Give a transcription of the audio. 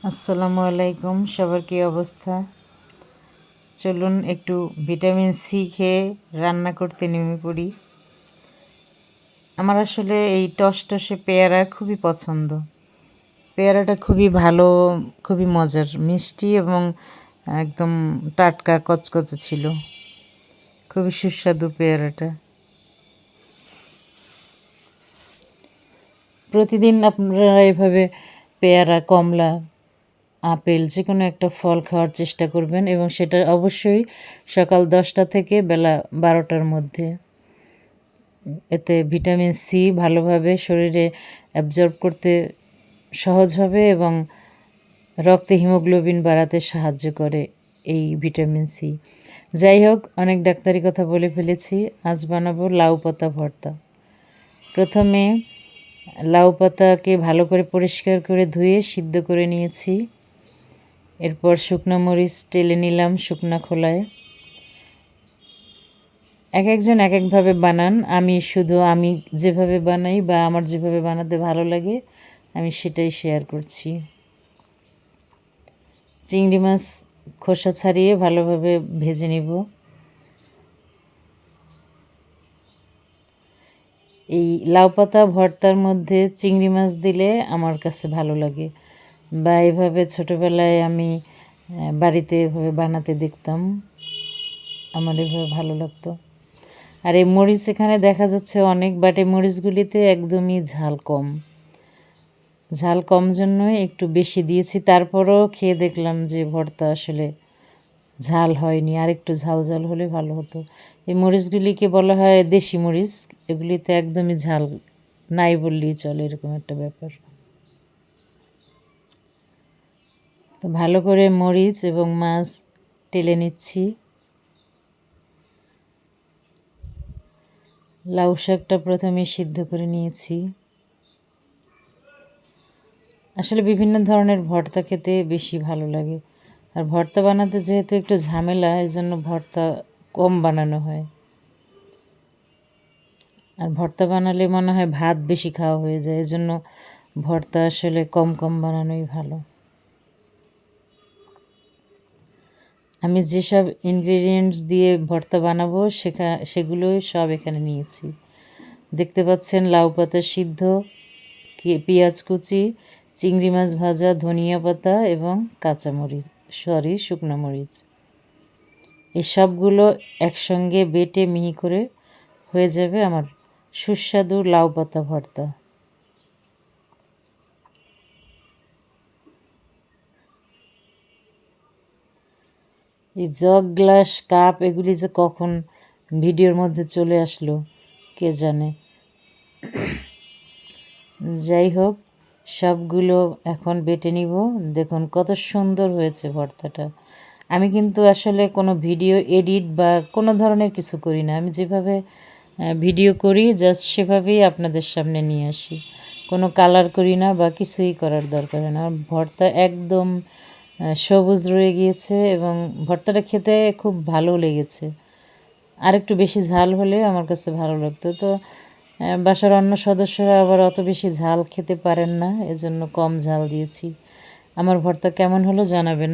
আসসালামু আলাইকুম, সবার কী অবস্থা? চলুন একটু ভিটামিন সি খেয়ে রান্না করতে নেমে পড়ি। আমার আসলে এই টসটসে পেয়ারা খুবই পছন্দ। পেয়ারাটা খুবই ভালো, খুবই মজার, মিষ্টি এবং একদম টাটকা কচকচে ছিল। খুবই সুস্বাদু পেয়ারাটা। প্রতিদিন আপনারা এভাবে পেয়ারা, কমলা, আপেল যে কোনো একটা ফল খাওয়ার চেষ্টা করবেন এবং সেটা অবশ্যই সকাল 10টা থেকে বেলা 12টার মধ্যে। এতে ভিটামিন সি ভালোভাবে শরীরে অ্যাবজর্ব করতে সহজ হবে এবং রক্তে হিমোগ্লোবিন বাড়াতে সাহায্য করে এই ভিটামিন সি। যাই হোক, অনেক ডাক্তারি কথা বলে ফেলেছি। আজ বানাবো লাউ পাতা ভর্তা। প্রথমে লাউ পাতাকে ভালো করে পরিষ্কার করে ধুয়ে সিদ্ধ করে নিয়েছি। এরপর শুকনো মরিচ টেলে নিলাম শুকনা খোলায়। এক একজন এক একভাবে বানান, আমি যেভাবে বানাই বা আমার যেভাবে বানাতে ভালো লাগে আমি সেটাই শেয়ার করছি। চিংড়ি মাছ খোসা ছাড়িয়ে ভালোভাবে ভেজে নিব। এই লাউ পাতা ভর্তার মধ্যে চিংড়ি মাছ দিলে আমার কাছে ভালো লাগে, বা এভাবে ছোটোবেলায় আমি বাড়িতে এভাবে বানাতে দেখতাম, আমার এভাবে ভালো লাগতো। আর এই মরিচ এখানে দেখা যাচ্ছে অনেক, বাট এই মরিচগুলিতে একদমই ঝাল কম জন্যই একটু বেশি দিয়েছি। তারপরও খেয়ে দেখলাম যে ভর্তা আসলে ঝাল হয়নি, আর একটু ঝাল হলে ভালো হতো। এই মরিচগুলিকে বলা হয় দেশি মরিচ, এগুলিতে একদমই ঝাল নাই বললেই চলে, এরকম একটা ব্যাপার। তো ভালো করে মরিচ এবং মাছ টেলে নিচ্ছি। লাউ শাকটা প্রথমে সিদ্ধ করে নিয়েছি। আসলে বিভিন্ন ধরনের ভর্তা খেতে বেশি ভালো লাগে, আর ভর্তা বানাতে যেহেতু একটু ঝামেলা, এই জন্য ভর্তা কম বানানো হয়। আর ভর্তা বানালে মনে হয় ভাত বেশি খাওয়া হয়ে যায়, এই জন্য ভর্তা আসলে কম বানানোই ভালো। আমি যেসব ইনগ্রেডিয়েন্টস দিয়ে ভর্তা বানাবো সেগুলোই সব এখানে নিয়েছি। দেখতে পাচ্ছেন লাউ পাতা সিদ্ধ, পেঁয়াজ কুচি, চিংড়ি মাছ ভাজা, ধনিয়া পাতা এবং শুকনো মরিচ। এই সবগুলো একসঙ্গে বেটে মিহি করে হয়ে যাবে আমার সুস্বাদু লাউ পাতা ভর্তা। এই জগ, গ্লাস, কাপ এগুলি যে কখন ভিডিওর মধ্যে চলে আসলো কে জানে। যাই হোক, সবগুলো এখন বেটে নিব। দেখুন কত সুন্দর হয়েছে ভর্তাটা। আমি কিন্তু আসলে কোনো ভিডিও এডিট বা কোনো ধরনের কিছু করি না, আমি যেভাবে ভিডিও করি জাস্ট সেভাবেই আপনাদের সামনে নিয়ে আসি। কোনো কালার করি না বা কিছুই করার দরকার হয় না। ভর্তা একদম সবুজ রয়ে গিয়েছে এবং ভর্তাটা খেতে খুব ভালো লেগেছে। আর একটু বেশি ঝাল হলে আমার কাছে ভালো লাগতো। তো বাসার অন্য সদস্যরা আবার অত বেশি ঝাল খেতে পারেন না, এজন্য কম ঝাল দিয়েছি। আমার ভর্তা কেমন হলো জানাবেন।